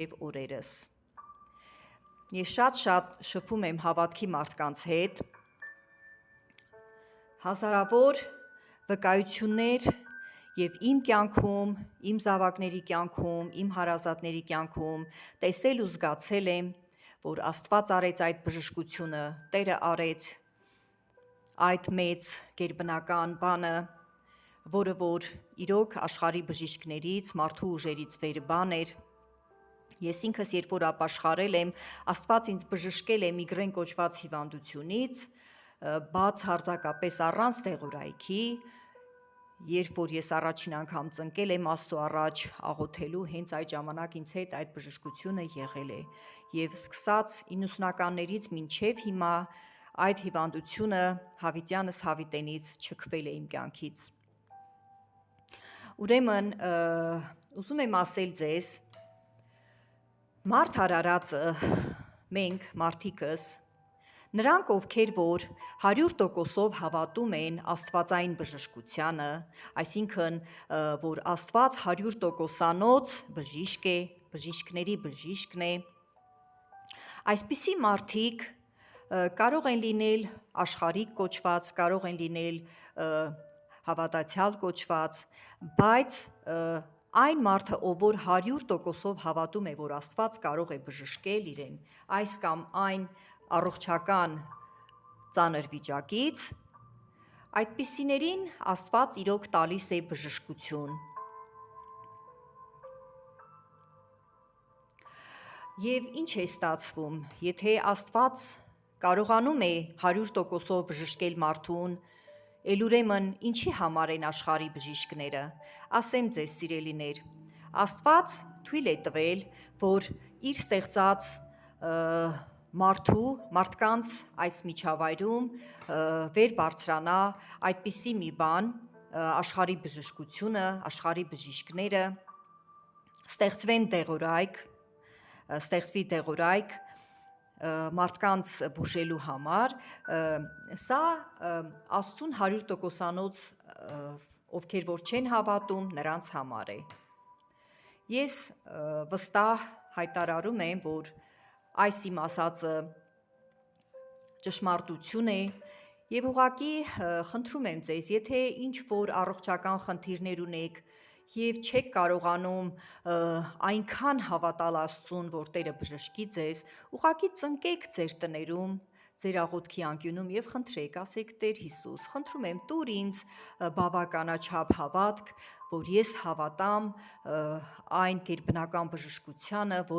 եւ օրերս։ Ես շատ շփվում եմ հավատքի մարդկանց հետ, հազարավոր վկայություններ եւ իմ կյանքում, իմ զավակների կյանքում, իմ հարազատների կյանքում տեսել ու զգացել եմ, որ Աստված արեց այդ բժշկությունը, Տերը արեց այդ մեծ գերբնական բանը, որը որ իրոք աշխարհի բժիշկներից, մարդու ուժերից վեր բան էր։ Ես ինքս երբ որ ապաշխարել եմ, Աստված ինձ բժշկել է միգրեն կոչված հիվանդությունից, բաց հարձակապես առանց դեղորայքի, երբ որ ես առաջին անգամ ծնկել եմ Աստծո առաջ աղոթելու, հենց այդ ժամանակ ինձ հետ այդ բժշկությունը եղել է եւ սկսած 90-ականներից մինչեւ հիմա այդ հիվանդությունը հավիտյանս հավիտենից չքվել է իմ կյանքից։ Ուրեմն ուզում եմ ասել ձեզ, մարդ արարածը, մենք մարդիկս, նրանք ովքեր որ 100%-ով հավատում են աստվածային բժշկությանը, այսինքն որ Աստված 100%-անոց բժիշկ է, բժիշկների բժիշկն է, այսպիսի մարդիկ կարող են լինել աշխարհիկ կոչված, կարող են լինել հավատացյալ կոչված, բայց այն մարդը, ով որ 100%-ով հավատում է, որ Աստված կարող է բժշկել իրեն այս կամ այն առողջական ծանր վիճակից, այդպիսիներին Աստված իրոք տալիս է բժշկություն։ Եվ ինչ է ստացվում, եթե Աստված կարողանում է 100%-ով բժշկել մարդուն, էլ ուրեմն ինչի համար են աշխարհի բժիշկները, ասեմ ձեզ սիրելիներ, Աստված թույլ է տվել, որ իր ստեղծած մարդկանց այս միջավայրում վեր բարձրանա այդպիսի մի բան, աշխարհի բժշկությունը, աշխարհի բժիշկները, ստեղծվի դեղորայք մարդկանց բուժելու համար, սա Աստծուն 100%-անոց ովքեր որ չեն հավատում, նրանց համար է։ Ես վստահ հայտարարում եմ, որ այս իմ ասածը ճշմարտություն է եւ ուղղակի խնդրում եմ ձեզ, եթե ինչ որ առողջական խնդիրներ ունեք եւ չեք կարողանում այնքան հավատալ Աստծուն, որ Տերը բժշկի ձեզ, ուղղակի ծնկեք ձեր տներում, ձեր աղոթքի անկյունում եւ խնդրեք, ասեք Տեր Հիսուս, խնդրում եմ տուր ինձ բավականաչափ հավատք, որ ես հավատամ այն գերբնական բժշկությանը,